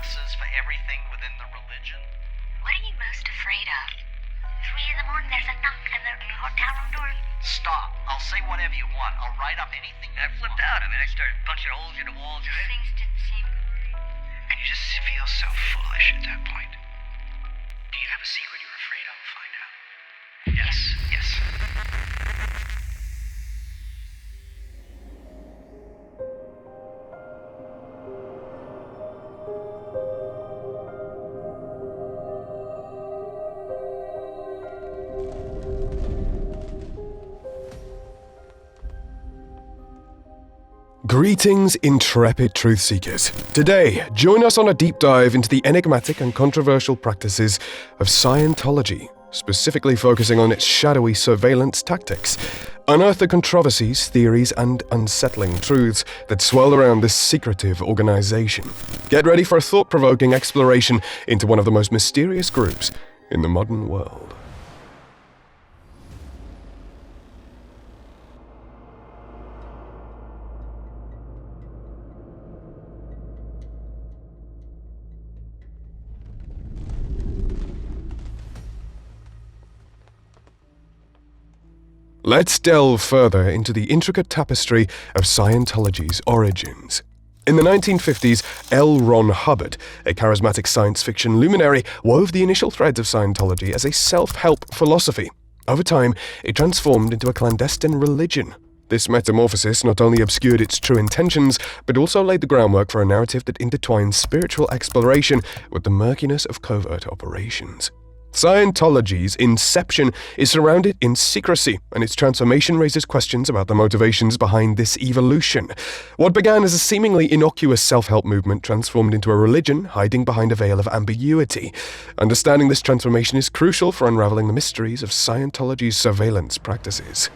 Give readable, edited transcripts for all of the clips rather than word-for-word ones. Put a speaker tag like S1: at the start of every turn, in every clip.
S1: answers for everything within the religion?
S2: What are you most afraid of? 3 in the morning, there's a knock on the hotel room door.
S1: Stop. I'll say whatever you want. I'll write up anything.
S3: I flipped out. I started punching holes in the walls.
S2: Things didn't seem...
S4: And you just feel so foolish at that point. Do you have a secret you're afraid I'll find out? Yes.
S5: Greetings, intrepid truth seekers. Today, join us on a deep dive into the enigmatic and controversial practices of Scientology, specifically focusing on its shadowy surveillance tactics. Unearth the controversies, theories, and unsettling truths that swirl around this secretive organization. Get ready for a thought-provoking exploration into one of the most mysterious groups in the modern world. Let's delve further into the intricate tapestry of Scientology's origins. In the 1950s, L. Ron Hubbard, a charismatic science fiction luminary, wove the initial threads of Scientology as a self-help philosophy. Over time, it transformed into a clandestine religion. This metamorphosis not only obscured its true intentions, but also laid the groundwork for a narrative that intertwines spiritual exploration with the murkiness of covert operations. Scientology's inception is surrounded in secrecy, and its transformation raises questions about the motivations behind this evolution. What began as a seemingly innocuous self-help movement transformed into a religion hiding behind a veil of ambiguity. Understanding this transformation is crucial for unraveling the mysteries of Scientology's surveillance practices.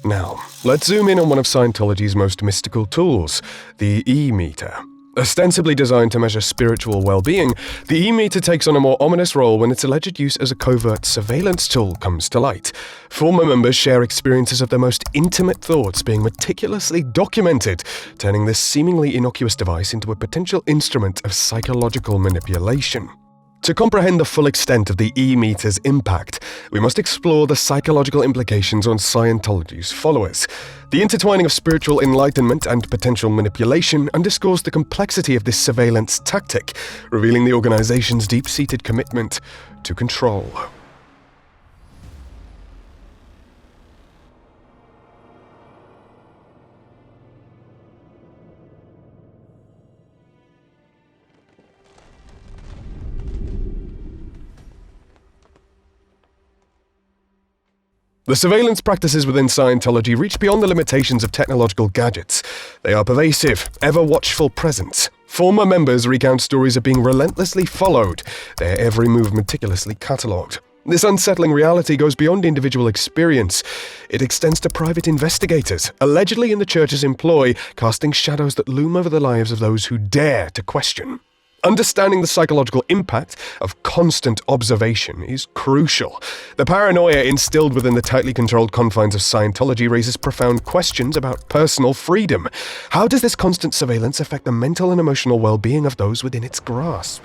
S5: Now, let's zoom in on one of Scientology's most mystical tools, the E-meter. Ostensibly designed to measure spiritual well-being, the E-meter takes on a more ominous role when its alleged use as a covert surveillance tool comes to light. Former members share experiences of their most intimate thoughts being meticulously documented, turning this seemingly innocuous device into a potential instrument of psychological manipulation. To comprehend the full extent of the E-meter's impact, we must explore the psychological implications on Scientology's followers. The intertwining of spiritual enlightenment and potential manipulation underscores the complexity of this surveillance tactic, revealing the organization's deep-seated commitment to control. The surveillance practices within Scientology reach beyond the limitations of technological gadgets. They are pervasive, ever-watchful presence. Former members recount stories of being relentlessly followed, their every move meticulously catalogued. This unsettling reality goes beyond individual experience. It extends to private investigators, allegedly in the Church's employ, casting shadows that loom over the lives of those who dare to question. Understanding the psychological impact of constant observation is crucial. The paranoia instilled within the tightly controlled confines of Scientology raises profound questions about personal freedom. How does this constant surveillance affect the mental and emotional well-being of those within its grasp?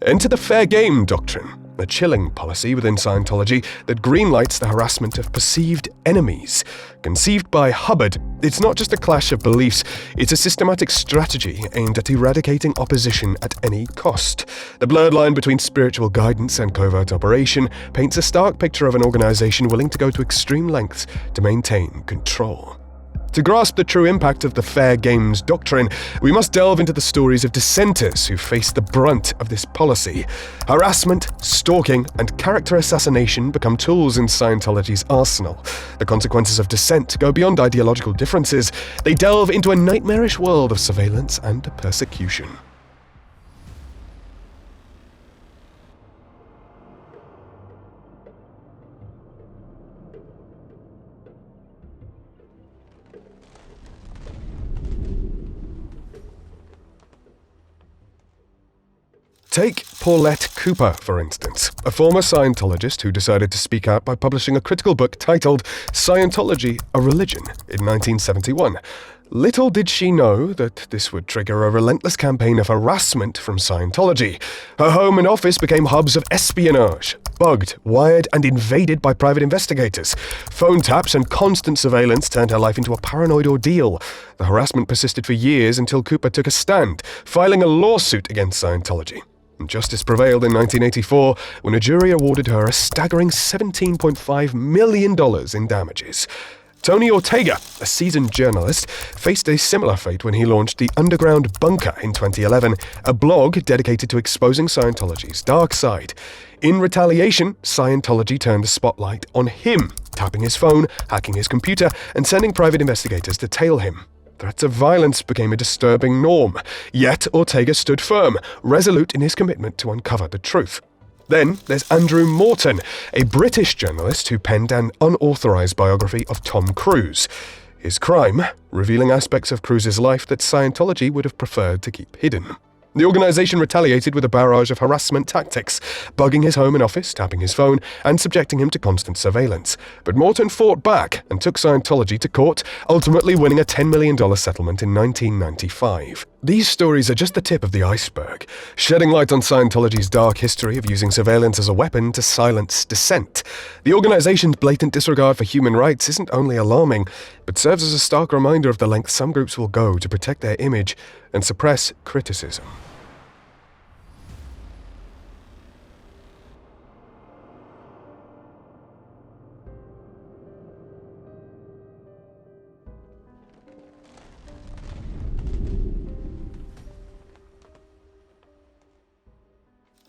S5: Enter the fair game doctrine, a chilling policy within Scientology that greenlights the harassment of perceived enemies. Conceived by Hubbard, it's not just a clash of beliefs, it's a systematic strategy aimed at eradicating opposition at any cost. The blurred line between spiritual guidance and covert operation paints a stark picture of an organization willing to go to extreme lengths to maintain control. To grasp the true impact of the fair games doctrine, we must delve into the stories of dissenters who faced the brunt of this policy. Harassment, stalking, and character assassination become tools in Scientology's arsenal. The consequences of dissent go beyond ideological differences. They delve into a nightmarish world of surveillance and persecution. Take Paulette Cooper, for instance, a former Scientologist who decided to speak out by publishing a critical book titled Scientology, a Religion, in 1971. Little did she know that this would trigger a relentless campaign of harassment from Scientology. Her home and office became hubs of espionage, bugged, wired, and invaded by private investigators. Phone taps and constant surveillance turned her life into a paranoid ordeal. The harassment persisted for years until Cooper took a stand, filing a lawsuit against Scientology. Justice prevailed in 1984 when a jury awarded her a staggering $17.5 million in damages. Tony Ortega, a seasoned journalist, faced a similar fate when he launched The Underground Bunker in 2011, a blog dedicated to exposing Scientology's dark side. In retaliation, Scientology turned the spotlight on him, tapping his phone, hacking his computer, and sending private investigators to tail him. Threats of violence became a disturbing norm, yet Ortega stood firm, resolute in his commitment to uncover the truth. Then there's Andrew Morton, a British journalist who penned an unauthorized biography of Tom Cruise. His crime, revealing aspects of Cruise's life that Scientology would have preferred to keep hidden. The organization retaliated with a barrage of harassment tactics, bugging his home and office, tapping his phone, and subjecting him to constant surveillance. But Morton fought back and took Scientology to court, ultimately winning a $10 million settlement in 1995. These stories are just the tip of the iceberg, shedding light on Scientology's dark history of using surveillance as a weapon to silence dissent. The organization's blatant disregard for human rights isn't only alarming, but serves as a stark reminder of the lengths some groups will go to protect their image and suppress criticism.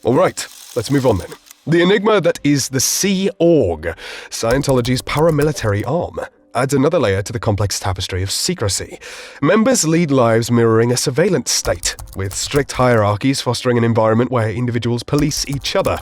S5: Alright, let's move on then. The enigma that is the Sea Org, Scientology's paramilitary arm, adds another layer to the complex tapestry of secrecy. Members lead lives mirroring a surveillance state, with strict hierarchies fostering an environment where individuals police each other.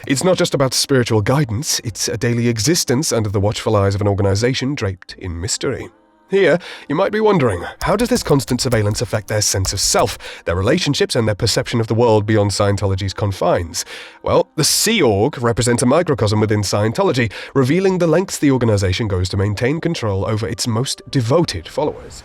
S5: It's not just about spiritual guidance, it's a daily existence under the watchful eyes of an organization draped in mystery. Here, you might be wondering, how does this constant surveillance affect their sense of self, their relationships, and their perception of the world beyond Scientology's confines? Well, the Sea Org represents a microcosm within Scientology, revealing the lengths the organization goes to maintain control over its most devoted followers.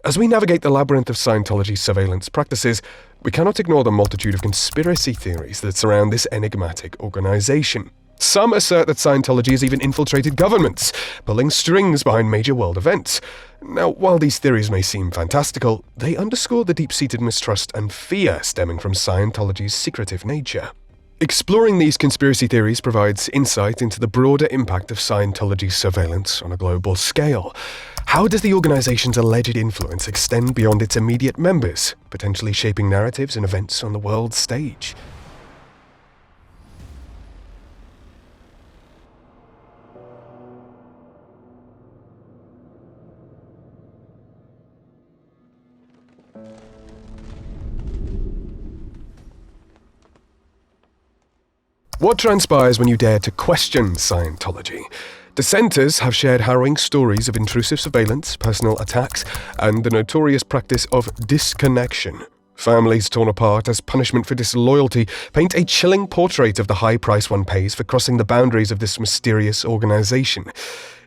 S5: As we navigate the labyrinth of Scientology's surveillance practices, we cannot ignore the multitude of conspiracy theories that surround this enigmatic organization. Some assert that Scientology has even infiltrated governments, pulling strings behind major world events. Now, while these theories may seem fantastical, they underscore the deep-seated mistrust and fear stemming from Scientology's secretive nature. Exploring these conspiracy theories provides insight into the broader impact of Scientology's surveillance on a global scale. How does the organization's alleged influence extend beyond its immediate members, potentially shaping narratives and events on the world stage? What transpires when you dare to question Scientology? Dissenters have shared harrowing stories of intrusive surveillance, personal attacks, and the notorious practice of disconnection. Families torn apart as punishment for disloyalty paint a chilling portrait of the high price one pays for crossing the boundaries of this mysterious organization.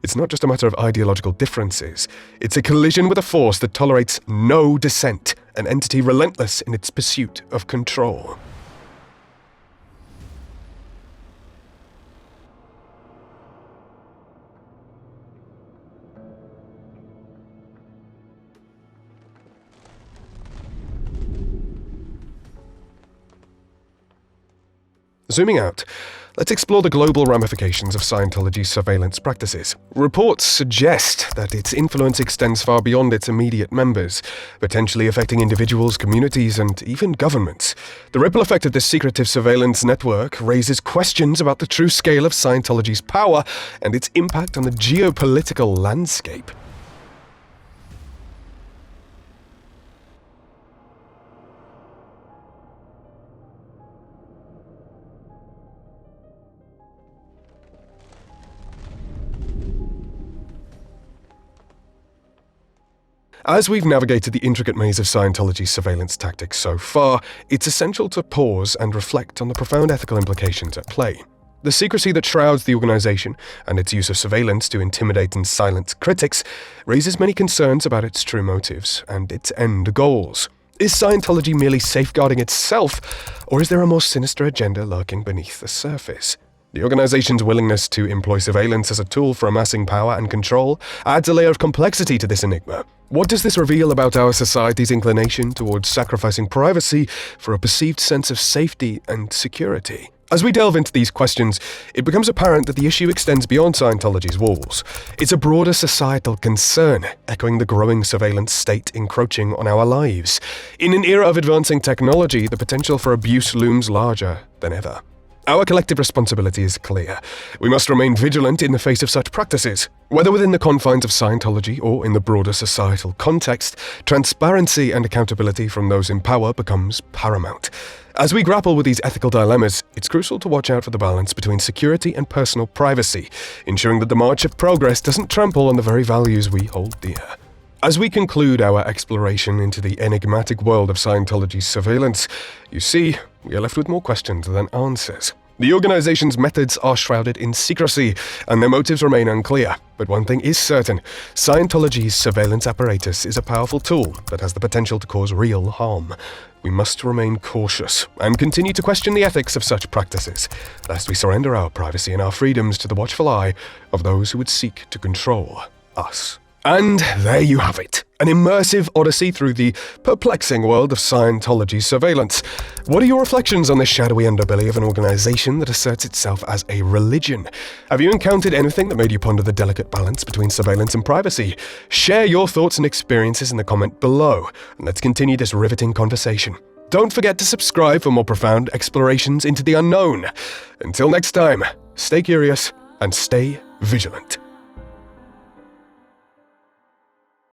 S5: It's not just a matter of ideological differences. It's a collision with a force that tolerates no dissent, an entity relentless in its pursuit of control. zooming out, let's explore the global ramifications of Scientology's surveillance practices. Reports suggest that its influence extends far beyond its immediate members, potentially affecting individuals, communities, and even governments. The ripple effect of this secretive surveillance network raises questions about the true scale of Scientology's power and its impact on the geopolitical landscape. As we've navigated the intricate maze of Scientology's surveillance tactics so far, it's essential to pause and reflect on the profound ethical implications at play. The secrecy that shrouds the organization and its use of surveillance to intimidate and silence critics raises many concerns about its true motives and its end goals. Is Scientology merely safeguarding itself, or is there a more sinister agenda lurking beneath the surface? The organization's willingness to employ surveillance as a tool for amassing power and control adds a layer of complexity to this enigma. What does this reveal about our society's inclination towards sacrificing privacy for a perceived sense of safety and security? As we delve into these questions, it becomes apparent that the issue extends beyond Scientology's walls. It's a broader societal concern, echoing the growing surveillance state encroaching on our lives. In an era of advancing technology, the potential for abuse looms larger than ever. Our collective responsibility is clear. We must remain vigilant in the face of such practices. Whether within the confines of Scientology or in the broader societal context, transparency and accountability from those in power becomes paramount. As we grapple with these ethical dilemmas, it's crucial to watch out for the balance between security and personal privacy, ensuring that the march of progress doesn't trample on the very values we hold dear. As we conclude our exploration into the enigmatic world of Scientology's surveillance, you see, we are left with more questions than answers. The organization's methods are shrouded in secrecy, and their motives remain unclear. But one thing is certain: Scientology's surveillance apparatus is a powerful tool that has the potential to cause real harm. We must remain cautious and continue to question the ethics of such practices, lest we surrender our privacy and our freedoms to the watchful eye of those who would seek to control us. And there you have it, an immersive odyssey through the perplexing world of Scientology surveillance. What are your reflections on this shadowy underbelly of an organization that asserts itself as a religion? Have you encountered anything that made you ponder the delicate balance between surveillance and privacy? Share your thoughts and experiences in the comment below, and let's continue this riveting conversation. Don't forget to subscribe for more profound explorations into the unknown. Until next time, stay curious and stay vigilant.